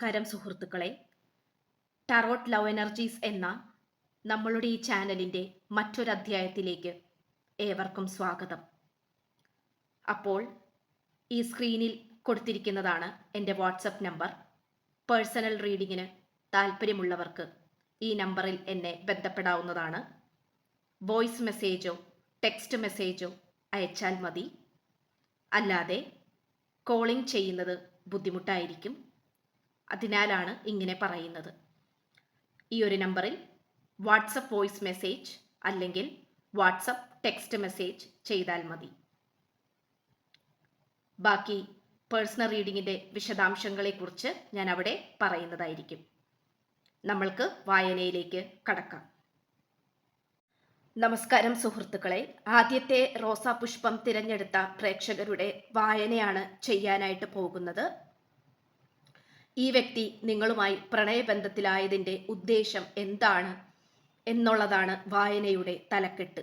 നമസ്കാരം സുഹൃത്തുക്കളെ. Tarot love energies എന്ന നമ്മളുടെ ഈ ചാനലിൻ്റെ മറ്റൊരധ്യായത്തിലേക്ക് ഏവർക്കും സ്വാഗതം. അപ്പോൾ ഈ സ്ക്രീനിൽ കൊടുത്തിരിക്കുന്നതാണ് എൻ്റെ വാട്സപ്പ് നമ്പർ. പേഴ്സണൽ റീഡിങ്ങിന് താല്പര്യമുള്ളവർക്ക് ഈ നമ്പറിൽ എന്നെ ബന്ധപ്പെടാവുന്നതാണ്. വോയിസ് മെസ്സേജോ ടെക്സ്റ്റ് മെസ്സേജോ അയച്ചാൽ മതി. അല്ലാതെ കോളിംഗ് ചെയ്യുന്നത് ബുദ്ധിമുട്ടായിരിക്കും. അതിനാലാണ് ഇങ്ങനെ പറയുന്നത്. ഈ ഒരു നമ്പറിൽ വാട്സപ്പ് വോയിസ് മെസ്സേജ് അല്ലെങ്കിൽ വാട്സപ്പ് ടെക്സ്റ്റ് മെസ്സേജ് ചെയ്താൽ മതി. ബാക്കി പേഴ്സണൽ റീഡിങ്ങിൻ്റെ വിശദാംശങ്ങളെക്കുറിച്ച് ഞാൻ അവിടെ പറയുന്നതായിരിക്കും. നമ്മൾക്ക് വായനയിലേക്ക് കടക്കാം. നമസ്കാരം സുഹൃത്തുക്കളെ. ആദ്യത്തെ റോസാപുഷ്പം തിരഞ്ഞെടുത്ത പ്രേക്ഷകരുടെ വായനയാണ് ചെയ്യാനായിട്ട് പോകുന്നത്. ഈ വ്യക്തി നിങ്ങളുമായി പ്രണയബന്ധത്തിലായതിൻ്റെ ഉദ്ദേശം എന്താണ് എന്നുള്ളതാണ് വായനയുടെ തലക്കെട്ട്.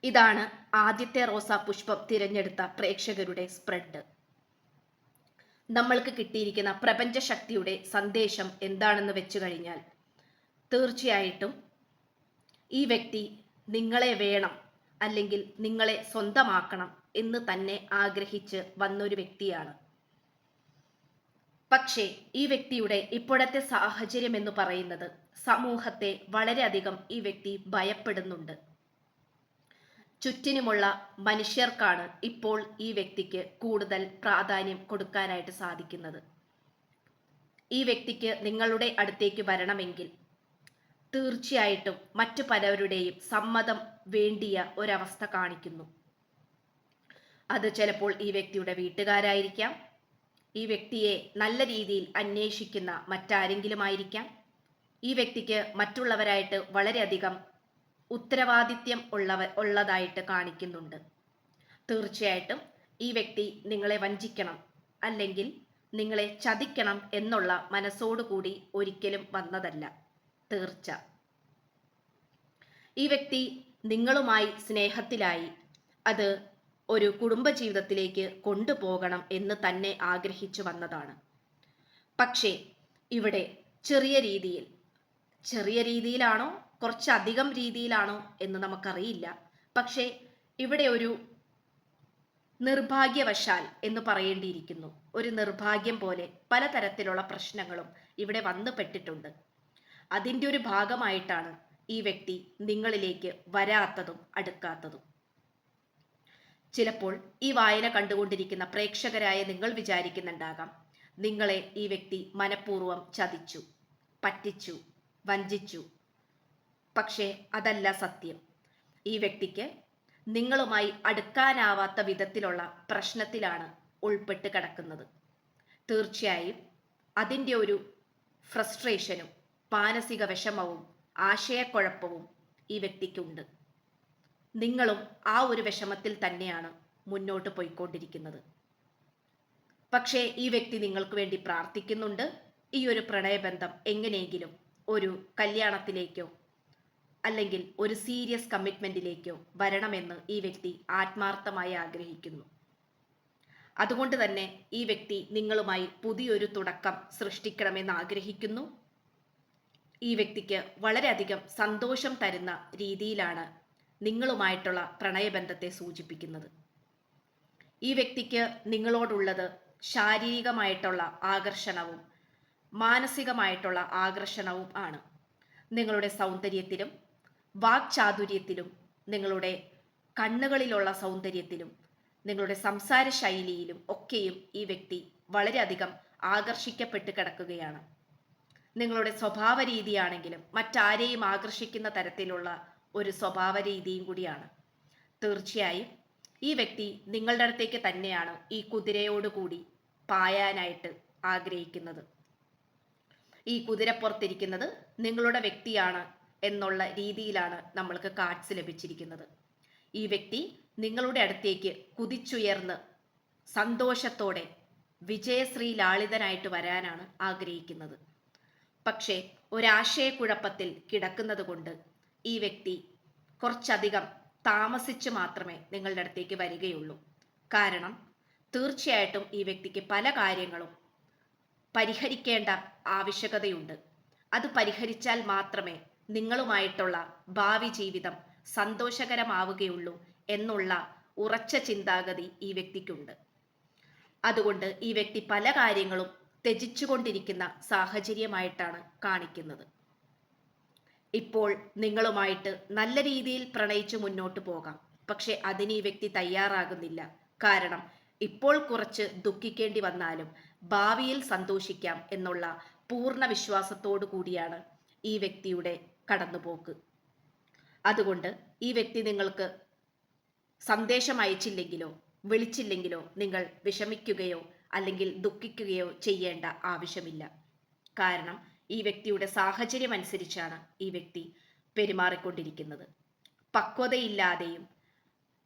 ഇതാണ് ആദ്യത്തെ റോസാപുഷ്പം തിരഞ്ഞെടുത്ത പ്രേക്ഷകരുടെ സ്പ്രെഡ്. നമ്മൾക്ക് കിട്ടിയിരിക്കുന്ന പ്രപഞ്ചശക്തിയുടെ സന്ദേശം എന്താണെന്ന് വെച്ചു കഴിഞ്ഞാൽ, തീർച്ചയായിട്ടും ഈ വ്യക്തി നിങ്ങളെ വേണം അല്ലെങ്കിൽ നിങ്ങളെ സ്വന്തമാക്കണം എന്ന് തന്നെ ആഗ്രഹിച്ച് വന്നൊരു വ്യക്തിയാണ്. പക്ഷേ ഈ വ്യക്തിയുടെ ഇപ്പോഴത്തെ സാഹചര്യം എന്ന് പറയുന്നത് സമൂഹത്തെ വളരെയധികം ഈ വ്യക്തി ഭയപ്പെടുന്നുണ്ട്. ചുറ്റിനുമുള്ള മനുഷ്യർക്കാണ് ഇപ്പോൾ ഈ വ്യക്തിക്ക് കൂടുതൽ പ്രാധാന്യം കൊടുക്കാനായിട്ട് സാധിക്കുന്നത്. ഈ വ്യക്തിക്ക് നിങ്ങളുടെ അടുത്തേക്ക് വരണമെങ്കിൽ തീർച്ചയായിട്ടും മറ്റു പലരുടെയും സമ്മതം വേണ്ടിയ ഒരവസ്ഥ കാണിക്കുന്നു. അത് ചിലപ്പോൾ ഈ വ്യക്തിയുടെ വീട്ടുകാരായിരിക്കാം, ഈ വ്യക്തിയെ നല്ല രീതിയിൽ അന്വേഷിക്കുന്ന മറ്റാരെങ്കിലും ആയിരിക്കാം. ഈ വ്യക്തിക്ക് മറ്റുള്ളവരായിട്ട് വളരെയധികം ഉത്തരവാദിത്യം ഉള്ളതായിട്ട് കാണിക്കുന്നുണ്ട്. തീർച്ചയായിട്ടും ഈ വ്യക്തി നിങ്ങളെ വഞ്ചിക്കണം അല്ലെങ്കിൽ നിങ്ങളെ ചതിക്കണം എന്നുള്ള മനസ്സോടുകൂടി ഒരിക്കലും വന്നതല്ല. തീർച്ച. ഈ വ്യക്തി നിങ്ങളുമായി സ്നേഹത്തിലായി അത് ഒരു കുടുംബജീവിതത്തിലേക്ക് കൊണ്ടുപോകണം എന്ന് തന്നെ ആഗ്രഹിച്ചു വന്നതാണ്. പക്ഷേ ഇവിടെ ചെറിയ രീതിയിലാണോ കുറച്ചധികം രീതിയിലാണോ എന്ന് നമുക്കറിയില്ല. പക്ഷേ ഇവിടെ ഒരു നിർഭാഗ്യവശാൽ എന്ന് പറയേണ്ടിയിരിക്കുന്നു. ഒരു നിർഭാഗ്യം പോലെ പലതരത്തിലുള്ള പ്രശ്നങ്ങളും ഇവിടെ വന്നു പെട്ടിട്ടുണ്ട്. അതിൻ്റെ ഒരു ഭാഗമായിട്ടാണ് ഈ വ്യക്തി നിങ്ങളിലേക്ക് വരാത്തതും അടുക്കാത്തതും. ചിലപ്പോൾ ഈ വായന കണ്ടുകൊണ്ടിരിക്കുന്ന പ്രേക്ഷകരായ നിങ്ങൾ വിചാരിക്കുന്നുണ്ടാകാം, നിങ്ങളെ ഈ വ്യക്തി മനഃപൂർവ്വം ചതിച്ചു, പറ്റിച്ചു, വഞ്ചിച്ചു. പക്ഷേ അതല്ല സത്യം. ഈ വ്യക്തിക്ക് നിങ്ങളുമായി അടുക്കാനാവാത്ത വിധത്തിലുള്ള പ്രശ്നത്തിലാണ് ഉൾപ്പെട്ട് കിടക്കുന്നത്. തീർച്ചയായും അതിൻ്റെ ഒരു ഫ്രസ്ട്രേഷനും മാനസിക വിഷമവും ആശയക്കുഴപ്പവും ഈ വ്യക്തിക്കുണ്ട്. നിങ്ങളും ആ ഒരു വിഷമത്തിൽ തന്നെയാണ് മുന്നോട്ട് പോയിക്കൊണ്ടിരിക്കുന്നത്. പക്ഷേ ഈ വ്യക്തി നിങ്ങൾക്ക് വേണ്ടി പ്രാർത്ഥിക്കുന്നുണ്ട്. ഈ ഒരു പ്രണയബന്ധം എങ്ങനെയെങ്കിലും ഒരു കല്യാണത്തിലേക്കോ അല്ലെങ്കിൽ ഒരു സീരിയസ് കമ്മിറ്റ്മെന്റിലേക്കോ വരണമെന്ന് ഈ വ്യക്തി ആത്മാർത്ഥമായി ആഗ്രഹിക്കുന്നു. അതുകൊണ്ട് തന്നെ ഈ വ്യക്തി നിങ്ങളുമായി പുതിയൊരു തുടക്കം സൃഷ്ടിക്കണമെന്ന് ആഗ്രഹിക്കുന്നു. ഈ വ്യക്തിക്ക് വളരെയധികം സന്തോഷം തരുന്ന രീതിയിലാണ് നിങ്ങളുമായിട്ടുള്ള പ്രണയബന്ധത്തെ സൂചിപ്പിക്കുന്നത്. ഈ വ്യക്തിക്ക് നിങ്ങളോടുള്ളത് ശാരീരികമായിട്ടുള്ള ആകർഷണവും മാനസികമായിട്ടുള്ള ആകർഷണവും ആണ്. നിങ്ങളുടെ സൗന്ദര്യത്തിലും വാക്ചാതുര്യത്തിലും നിങ്ങളുടെ കണ്ണുകളിലുള്ള സൗന്ദര്യത്തിലും നിങ്ങളുടെ സംസാര ശൈലിയിലും ഒക്കെയും ഈ വ്യക്തി വളരെയധികം ആകർഷിക്കപ്പെട്ട് കിടക്കുകയാണ്. നിങ്ങളുടെ സ്വഭാവ രീതിയാണെങ്കിലും മറ്റാരെയും ആകർഷിക്കുന്ന തരത്തിലുള്ള ഒരു സ്വഭാവ രീതിയും കൂടിയാണ്. തീർച്ചയായും ഈ വ്യക്തി നിങ്ങളുടെ അടുത്തേക്ക് തന്നെയാണ് ഈ കുതിരയോടുകൂടി പായാനായിട്ട് ആഗ്രഹിക്കുന്നത്. ഈ കുതിരപ്പുറത്തിരിക്കുന്നത് നിങ്ങളുടെ വ്യക്തിയാണ് എന്നുള്ള രീതിയിലാണ് നമ്മൾക്ക് കാർഡ്സ് ലഭിച്ചിരിക്കുന്നത്. ഈ വ്യക്തി നിങ്ങളുടെ അടുത്തേക്ക് കുതിച്ചുയർന്ന് സന്തോഷത്തോടെ വിജയശ്രീ ലാളിതനായിട്ട് വരാനാണ് ആഗ്രഹിക്കുന്നത്. പക്ഷേ ഒരാശയക്കുഴപ്പത്തിൽ കിടക്കുന്നത് കൊണ്ട് ഈ വ്യക്തി കുറച്ചധികം താമസിച്ച് മാത്രമേ നിങ്ങളുടെ അടുത്തേക്ക് വരികയുള്ളൂ. കാരണം തീർച്ചയായിട്ടും ഈ വ്യക്തിക്ക് പല കാര്യങ്ങളും പരിഹരിക്കേണ്ട ആവശ്യകതയുണ്ട്. അത് പരിഹരിച്ചാൽ മാത്രമേ നിങ്ങളുമായിട്ടുള്ള ഭാവി ജീവിതം സന്തോഷകരമാവുകയുള്ളൂ എന്നുള്ള ഉറച്ച ചിന്താഗതി ഈ വ്യക്തിക്കുണ്ട്. അതുകൊണ്ട് ഈ വ്യക്തി പല കാര്യങ്ങളും ത്യജിച്ചുകൊണ്ടിരിക്കുന്ന സാഹചര്യമായിട്ടാണ് കാണിക്കുന്നത്. ഇപ്പോൾ നിങ്ങളുമായിട്ട് നല്ല രീതിയിൽ പ്രണയിച്ചു മുന്നോട്ട് പോകാം. പക്ഷെ അതിന് ഈ വ്യക്തി തയ്യാറാകുന്നില്ല. കാരണം ഇപ്പോൾ കുറച്ച് ദുഃഖിക്കേണ്ടി വന്നാലും ഭാവിയിൽ സന്തോഷിക്കാം എന്നുള്ള പൂർണ്ണ വിശ്വാസത്തോടു കൂടിയാണ് ഈ വ്യക്തിയുടെ കടന്നുപോക്ക്. അതുകൊണ്ട് ഈ വ്യക്തി നിങ്ങൾക്ക് സന്ദേശം അയച്ചില്ലെങ്കിലോ വിളിച്ചില്ലെങ്കിലോ നിങ്ങൾ വിഷമിക്കുകയോ അല്ലെങ്കിൽ ദുഃഖിക്കുകയോ ചെയ്യേണ്ട ആവശ്യമില്ല. കാരണം ഈ വ്യക്തിയുടെ സാഹചര്യം അനുസരിച്ചാണ് ഈ വ്യക്തി പെരുമാറിക്കൊണ്ടിരിക്കുന്നത്. പക്വതയില്ലാതെയും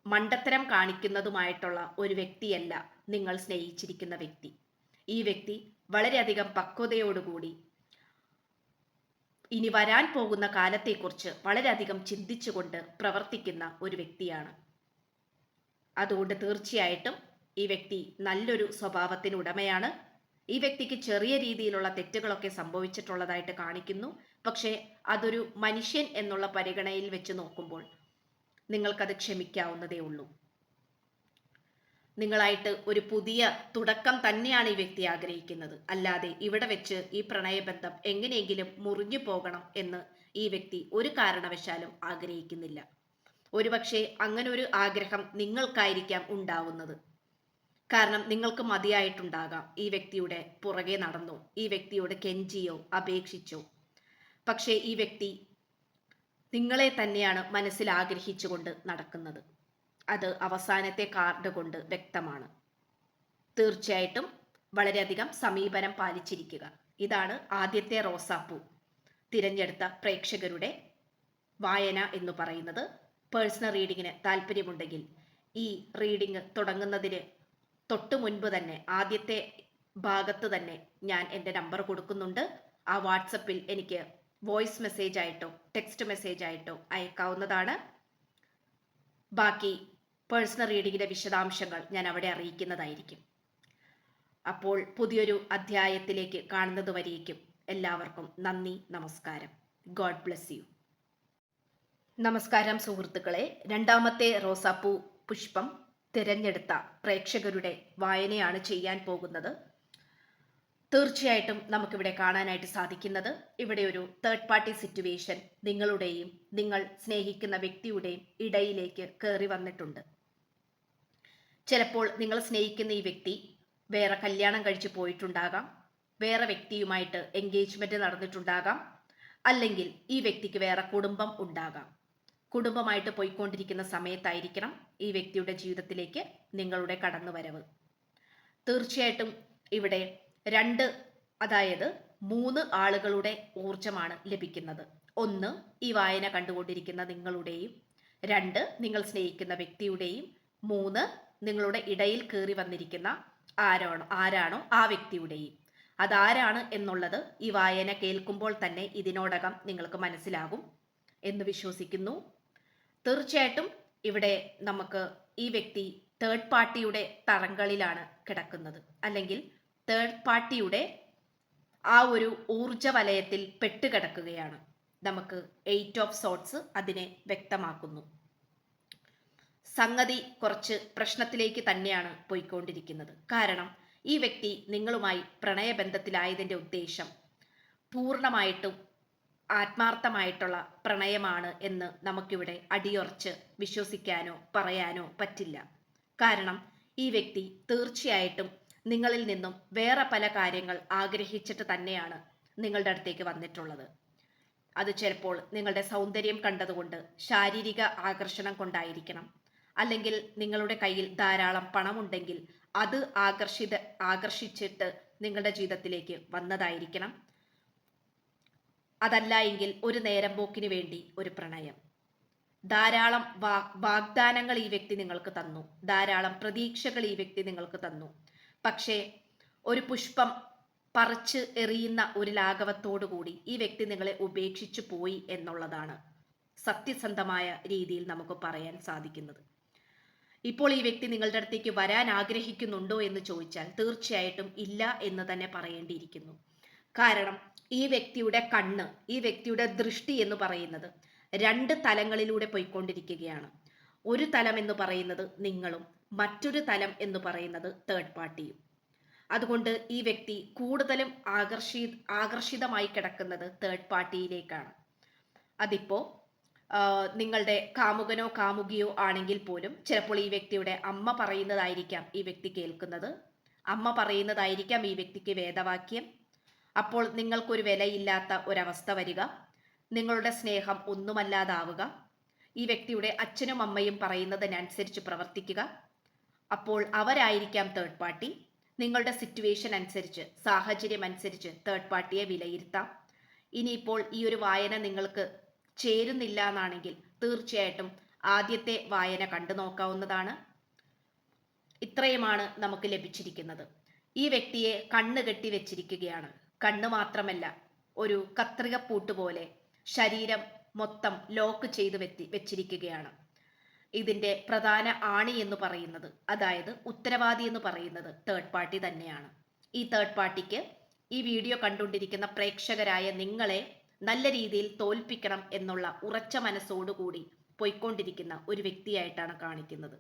മണ്ടത്തരം കാണിക്കുന്നതുമായിട്ടുള്ള ഒരു വ്യക്തിയല്ല നിങ്ങൾ സ്നേഹിച്ചിരിക്കുന്ന വ്യക്തി. ഈ വ്യക്തി വളരെയധികം പക്വതയോടുകൂടി ഇനി വരാൻ പോകുന്ന കാലത്തെക്കുറിച്ച് വളരെയധികം ചിന്തിച്ചുകൊണ്ട് പ്രവർത്തിക്കുന്ന ഒരു വ്യക്തിയാണ്. അതുകൊണ്ട് തീർച്ചയായിട്ടും ഈ വ്യക്തി നല്ലൊരു സ്വഭാവത്തിന് ഉടമയാണ്. ഈ വ്യക്തിക്ക് ചെറിയ രീതിയിലുള്ള തെറ്റുകളൊക്കെ സംഭവിച്ചിട്ടുള്ളതായിട്ട് കാണിക്കുന്നു. പക്ഷേ അതൊരു മനുഷ്യൻ എന്നുള്ള പരിഗണനയിൽ വെച്ച് നോക്കുമ്പോൾ നിങ്ങൾക്കത് ക്ഷമിക്കാവുന്നതേ ഉള്ളൂ. നിങ്ങളായിട്ട് ഒരു പുതിയ തുടക്കം തന്നെയാണ് ഈ വ്യക്തി ആഗ്രഹിക്കുന്നത്. അല്ലാതെ ഇവിടെ വെച്ച് ഈ പ്രണയബന്ധം എങ്ങനെയെങ്കിലും മുറിഞ്ഞു പോകണം എന്ന് ഈ വ്യക്തി ഒരു കാരണവശാലും ആഗ്രഹിക്കുന്നില്ല. ഒരുപക്ഷെ അങ്ങനെ ഒരു ആഗ്രഹം നിങ്ങൾക്കായിരിക്കാം ഉണ്ടാവുന്നത്. കാരണം നിങ്ങൾക്ക് മതിയായിട്ടുണ്ടാകാം ഈ വ്യക്തിയുടെ പുറകെ നടന്നോ, ഈ വ്യക്തിയോട് കെഞ്ചിയോ അപേക്ഷിച്ചോ. പക്ഷേ ഈ വ്യക്തി നിങ്ങളെ തന്നെയാണ് മനസ്സിൽ ആഗ്രഹിച്ചുകൊണ്ട് നടക്കുന്നത്. അത് അവസാനത്തെ കാർഡ് കൊണ്ട് വ്യക്തമാണ്. തീർച്ചയായിട്ടും വളരെയധികം സമീപനം പാലിച്ചിരിക്കുക. ഇതാണ് ആദ്യത്തെ റോസാപ്പൂ തിരഞ്ഞെടുത്ത പ്രേക്ഷകരുടെ വായന എന്ന് പറയുന്നത്. പേഴ്സണൽ റീഡിങ്ങിന് താല്പര്യമുണ്ടെങ്കിൽ ഈ റീഡിങ് തുടങ്ങുന്നതിന് തൊട്ട് മുൻപ് തന്നെ ആദ്യത്തെ ഭാഗത്ത് തന്നെ ഞാൻ എൻ്റെ നമ്പർ കൊടുക്കുന്നുണ്ട്. ആ വാട്സപ്പിൽ എനിക്ക് വോയിസ് മെസ്സേജ് ആയിട്ടോ ടെക്സ്റ്റ് മെസ്സേജ് ആയിട്ടോ അയക്കാവുന്നതാണ്. ബാക്കി പേഴ്സണൽ റീഡിങ്ങിൻ്റെ വിശദാംശങ്ങൾ ഞാൻ അവിടെ അറിയിക്കുന്നതായിരിക്കും. അപ്പോൾ പുതിയൊരു അധ്യായത്തിലേക്ക് കാണുന്നത് വരേക്കും എല്ലാവർക്കും നന്ദി, നമസ്കാരം. God bless you. നമസ്കാരം സുഹൃത്തുക്കളെ. രണ്ടാമത്തെ റോസാപ്പൂ പുഷ്പം തിരഞ്ഞെടുത്ത പ്രേക്ഷകരുടെ വായനയാണ് ചെയ്യാൻ പോകുന്നത്. തീർച്ചയായിട്ടും നമുക്കിവിടെ കാണാനായിട്ട് സാധിക്കുന്നത് ഇവിടെ ഒരു തേർഡ് പാർട്ടി സിറ്റുവേഷൻ നിങ്ങളുടെയും നിങ്ങൾ സ്നേഹിക്കുന്ന വ്യക്തിയുടെയും ഇടയിലേക്ക് കയറി വന്നിട്ടുണ്ട്. ചിലപ്പോൾ നിങ്ങൾ സ്നേഹിക്കുന്ന ഈ വ്യക്തി വേറെ കല്യാണം കഴിച്ചു പോയിട്ടുണ്ടാകാം, വേറെ വ്യക്തിയുമായിട്ട് എൻഗേജ്മെന്റ് നടന്നിട്ടുണ്ടാകാം, അല്ലെങ്കിൽ ഈ വ്യക്തിക്ക് വേറെ കുടുംബം ഉണ്ടാകാം. കുടുംബമായിട്ട് പോയിക്കൊണ്ടിരിക്കുന്ന സമയത്തായിരിക്കണം ഈ വ്യക്തിയുടെ ജീവിതത്തിലേക്ക് നിങ്ങളുടെ കടന്നുവരവ്. തീർച്ചയായിട്ടും ഇവിടെ അതായത് 3 ആളുകളുടെ ഊർജമാണ് ലഭിക്കുന്നത്. 1 ഈ വായന കണ്ടുകൊണ്ടിരിക്കുന്ന നിങ്ങളുടെയും, 2 നിങ്ങൾ സ്നേഹിക്കുന്ന വ്യക്തിയുടെയും, 3 നിങ്ങളുടെ ഇടയിൽ കയറി വന്നിരിക്കുന്ന ആരാണോ ആ വ്യക്തിയുടെയും. അതാരാണ് എന്നുള്ളത് ഈ വായന കേൾക്കുമ്പോൾ തന്നെ ഇതിനോടകം നിങ്ങൾക്ക് മനസ്സിലാകും എന്ന് വിശ്വസിക്കുന്നു. തീർച്ചയായിട്ടും ഇവിടെ നമുക്ക് ഈ വ്യക്തി തേർഡ് പാർട്ടിയുടെ തറങ്കളിലാണ് കിടക്കുന്നത്, അല്ലെങ്കിൽ തേർഡ് പാർട്ടിയുടെ ആ ഒരു ഊർജ വലയത്തിൽ പെട്ടുകിടക്കുകയാണ്. നമുക്ക് 8 ഓഫ് സോർട്സ് അതിനെ വ്യക്തമാക്കുന്നു. സംഗതി കുറച്ച് പ്രശ്നത്തിലേക്ക് തന്നെയാണ് പോയിക്കൊണ്ടിരിക്കുന്നത്. കാരണം ഈ വ്യക്തി നിങ്ങളുമായി പ്രണയബന്ധത്തിലായതിൻ്റെ ഉദ്ദേശം പൂർണ്ണമായിട്ടും ആത്മാർത്ഥമായിട്ടുള്ള പ്രണയമാണ് എന്ന് നമുക്കിവിടെ അടിയുറച്ച് വിശ്വസിക്കാനോ പറയാനോ പറ്റില്ല. കാരണം ഈ വ്യക്തി തീർച്ചയായിട്ടും നിങ്ങളിൽ നിന്നും വേറെ പല കാര്യങ്ങൾ ആഗ്രഹിച്ചിട്ട് തന്നെയാണ് നിങ്ങളുടെ അടുത്തേക്ക് വന്നിട്ടുള്ളത്. അത് ചിലപ്പോൾ നിങ്ങളുടെ സൗന്ദര്യം കണ്ടതുകൊണ്ട്, ശാരീരിക ആകർഷണം കൊണ്ടായിരിക്കണം, അല്ലെങ്കിൽ നിങ്ങളുടെ കയ്യിൽ ധാരാളം പണമുണ്ടെങ്കിൽ അത് ആകർഷിച്ചിട്ട് നിങ്ങളുടെ ജീവിതത്തിലേക്ക് വന്നതായിരിക്കണം. അതല്ല എങ്കിൽ ഒരു നേരം പോക്കിന് വേണ്ടി ഒരു പ്രണയം. ധാരാളം വാഗ്ദാനങ്ങൾ ഈ വ്യക്തി നിങ്ങൾക്ക് തന്നു, ധാരാളം പ്രതീക്ഷകൾ ഈ വ്യക്തി നിങ്ങൾക്ക് തന്നു. പക്ഷേ ഒരു പുഷ്പം പറിച്ച് എറിയുന്ന ഒരു ലാഘവത്തോടു കൂടി ഈ വ്യക്തി നിങ്ങളെ ഉപേക്ഷിച്ചു പോയി എന്നുള്ളതാണ് സത്യസന്ധമായ രീതിയിൽ നമുക്ക് പറയാൻ സാധിക്കുന്നത്. ഇപ്പോൾ ഈ വ്യക്തി നിങ്ങളുടെ അടുത്തേക്ക് വരാൻ ആഗ്രഹിക്കുന്നുണ്ടോ എന്ന് ചോദിച്ചാൽ തീർച്ചയായിട്ടും ഇല്ല എന്ന് തന്നെ പറയേണ്ടിയിരിക്കുന്നു. കാരണം ഈ വ്യക്തിയുടെ കണ്ണ്, ഈ വ്യക്തിയുടെ ദൃഷ്ടി എന്ന് പറയുന്നത് രണ്ട് തലങ്ങളിലൂടെ പോയിക്കൊണ്ടിരിക്കുകയാണ്. ഒരു തലം എന്ന് പറയുന്നത് നിങ്ങളും, മറ്റൊരു തലം എന്ന് പറയുന്നത് തേർഡ് പാർട്ടിയും. അതുകൊണ്ട് ഈ വ്യക്തി കൂടുതലും ആകർഷിതമായി കിടക്കുന്നത് തേർഡ് പാർട്ടിയിലേക്കാണ്. അതിപ്പോ നിങ്ങളുടെ കാമുകനോ കാമുകിയോ ആണെങ്കിൽ പോലും ചിലപ്പോൾ ഈ വ്യക്തിയുടെ അമ്മ പറയുന്നതായിരിക്കാം ഈ വ്യക്തി കേൾക്കുന്നത്. അമ്മ പറയുന്നതായിരിക്കാം ഈ വ്യക്തിക്ക് വേദവാക്യം. അപ്പോൾ നിങ്ങൾക്കൊരു വിലയില്ലാത്ത ഒരവസ്ഥ വരിക, നിങ്ങളുടെ സ്നേഹം ഒന്നുമല്ലാതാവുക, ഈ വ്യക്തിയുടെ അച്ഛനും അമ്മയും പറയുന്നതിനനുസരിച്ച് പ്രവർത്തിക്കുക. അപ്പോൾ അവരായിരിക്കാം തേർഡ് പാർട്ടി. നിങ്ങളുടെ സിറ്റുവേഷൻ അനുസരിച്ച്, സാഹചര്യം അനുസരിച്ച് തേർഡ് പാർട്ടിയെ വിലയിരുത്താം. ഇനിയിപ്പോൾ ഈ ഒരു വായന നിങ്ങൾക്ക് ചേരുന്നില്ല എന്നാണെങ്കിൽ തീർച്ചയായിട്ടും ആദ്യത്തെ വായന കണ്ടു നോക്കാവുന്നതാണ്. ഇത്രയുമാണ് നമുക്ക് ലഭിച്ചിരിക്കുന്നത്. ഈ വ്യക്തിയെ കണ്ണ് കെട്ടി വെച്ചിരിക്കുകയാണ്. കണ്ണ് മാത്രമല്ല, ഒരു കത്രികപ്പൂട്ട് പോലെ ശരീരം മൊത്തം ലോക്ക് ചെയ്ത് വെച്ചിരിക്കുകയാണ്. ഇതിന്റെ പ്രധാന ആണി എന്ന് പറയുന്നത്, അതായത് ഉത്തരവാദി എന്ന് പറയുന്നത് തേർഡ് പാർട്ടി തന്നെയാണ്. ഈ തേർഡ് പാർട്ടിക്ക് ഈ വീഡിയോ കണ്ടുകൊണ്ടിരിക്കുന്ന പ്രേക്ഷകരായ നിങ്ങളെ നല്ല രീതിയിൽ തോൽപ്പിക്കണം എന്നുള്ള ഉറച്ച മനസ്സോടുകൂടി പോയിക്കൊണ്ടിരിക്കുന്ന ഒരു വ്യക്തിയായിട്ടാണ് കാണിക്കുന്നത്.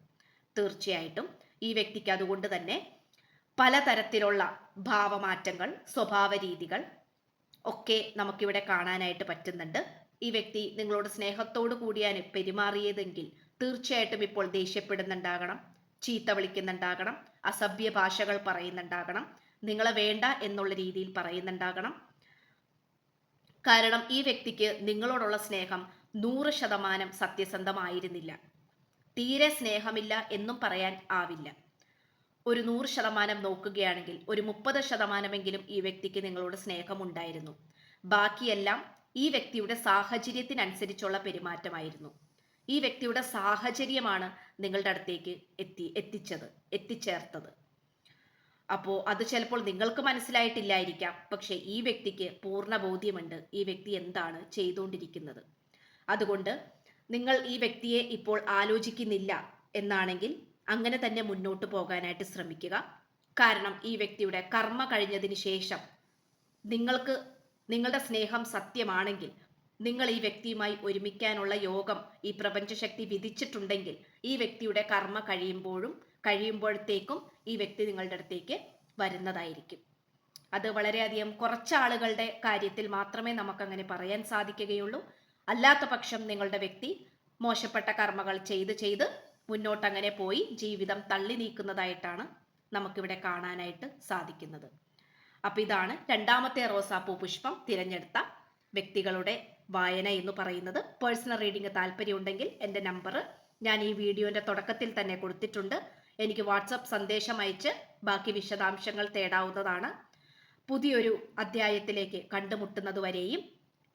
തീർച്ചയായിട്ടും ഈ വ്യക്തിക്ക് അതുകൊണ്ട് തന്നെ പലതരത്തിലുള്ള ഭാവമാറ്റങ്ങൾ, സ്വഭാവ രീതികൾ ഒക്കെ നമുക്കിവിടെ കാണാനായിട്ട് പറ്റുന്നുണ്ട്. ഈ വ്യക്തി നിങ്ങളോട് സ്നേഹത്തോടു കൂടിയാണ് പെരുമാറിയതെങ്കിൽ തീർച്ചയായിട്ടും ഇപ്പോൾ ദേഷ്യപ്പെടുന്നുണ്ടാകണം, ചീത്ത വിളിക്കുന്നുണ്ടാകണം, അസഭ്യ ഭാഷകൾ പറയുന്നുണ്ടാകണം, നിങ്ങളെ വേണ്ട എന്നുള്ള രീതിയിൽ പറയുന്നുണ്ടാകണം. കാരണം ഈ വ്യക്തിക്ക് നിങ്ങളോടുള്ള സ്നേഹം 100% സത്യസന്ധമായിരുന്നില്ല. തീരെ സ്നേഹമില്ല എന്നും പറയാൻ ആവില്ല. ഒരു 100% നോക്കുകയാണെങ്കിൽ ഒരു 30%എങ്കിലും ഈ വ്യക്തിക്ക് നിങ്ങളോട് സ്നേഹമുണ്ടായിരുന്നു. ബാക്കിയെല്ലാം ഈ വ്യക്തിയുടെ സാഹചര്യത്തിനനുസരിച്ചുള്ള പെരുമാറ്റമായിരുന്നു. ഈ വ്യക്തിയുടെ സാഹചര്യമാണ് നിങ്ങളുടെ അടുത്തേക്ക് എത്തിച്ചേർത്തത്. അപ്പോൾ അത് ചിലപ്പോൾ നിങ്ങൾക്ക് മനസ്സിലായിട്ടില്ലായിരിക്കാം. പക്ഷെ ഈ വ്യക്തിക്ക് പൂർണ്ണ ബോധ്യമുണ്ട് ഈ വ്യക്തി എന്താണ് ചെയ്തുകൊണ്ടിരിക്കുന്നത്. അതുകൊണ്ട് നിങ്ങൾ ഈ വ്യക്തിയെ ഇപ്പോൾ ആലോചിക്കുന്നില്ല എന്നാണെങ്കിൽ അങ്ങനെ തന്നെ മുന്നോട്ട് പോകാനായിട്ട് ശ്രമിക്കുക. കാരണം ഈ വ്യക്തിയുടെ കർമ്മ കഴിഞ്ഞതിന് ശേഷം നിങ്ങളുടെ സ്നേഹം സത്യമാണെങ്കിൽ, നിങ്ങൾ ഈ വ്യക്തിയുമായി ഒരുമിക്കാനുള്ള യോഗം ഈ പ്രപഞ്ചശക്തി വിധിച്ചിട്ടുണ്ടെങ്കിൽ ഈ വ്യക്തിയുടെ കർമ്മ കഴിയുമ്പോഴത്തേക്കും ഈ വ്യക്തി നിങ്ങളുടെ അടുത്തേക്ക് വരുന്നതായിരിക്കും. അത് വളരെയധികം കുറച്ച് ആളുകളുടെ കാര്യത്തിൽ മാത്രമേ നമുക്കങ്ങനെ പറയാൻ സാധിക്കുകയുള്ളൂ. അല്ലാത്ത പക്ഷം നിങ്ങളുടെ വ്യക്തി മോശപ്പെട്ട കർമ്മകൾ ചെയ്ത് മുന്നോട്ടങ്ങനെ പോയി ജീവിതം തള്ളി നീക്കുന്നതായിട്ടാണ് നമുക്കിവിടെ കാണാനായിട്ട് സാധിക്കുന്നത്. അപ്പം ഇതാണ് രണ്ടാമത്തെ റോസാപ്പൂ പുഷ്പം തിരഞ്ഞെടുത്ത വ്യക്തികളുടെ വായന എന്ന് പറയുന്നത്. പേഴ്സണൽ റീഡിംഗ് താല്പര്യമുണ്ടെങ്കിൽ എൻ്റെ നമ്പർ ഞാൻ ഈ വീഡിയോൻ്റെ തുടക്കത്തിൽ തന്നെ കൊടുത്തിട്ടുണ്ട്. എനിക്ക് വാട്സപ്പ് സന്ദേശം അയച്ച് ബാക്കി വിശദാംശങ്ങൾ തേടാവുന്നതാണ്. പുതിയൊരു അധ്യായത്തിലേക്ക് കണ്ടുമുട്ടുന്നത് വരെയും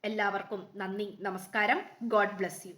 എല്ലാവർക്കും നന്ദി, നമസ്കാരം. God bless you.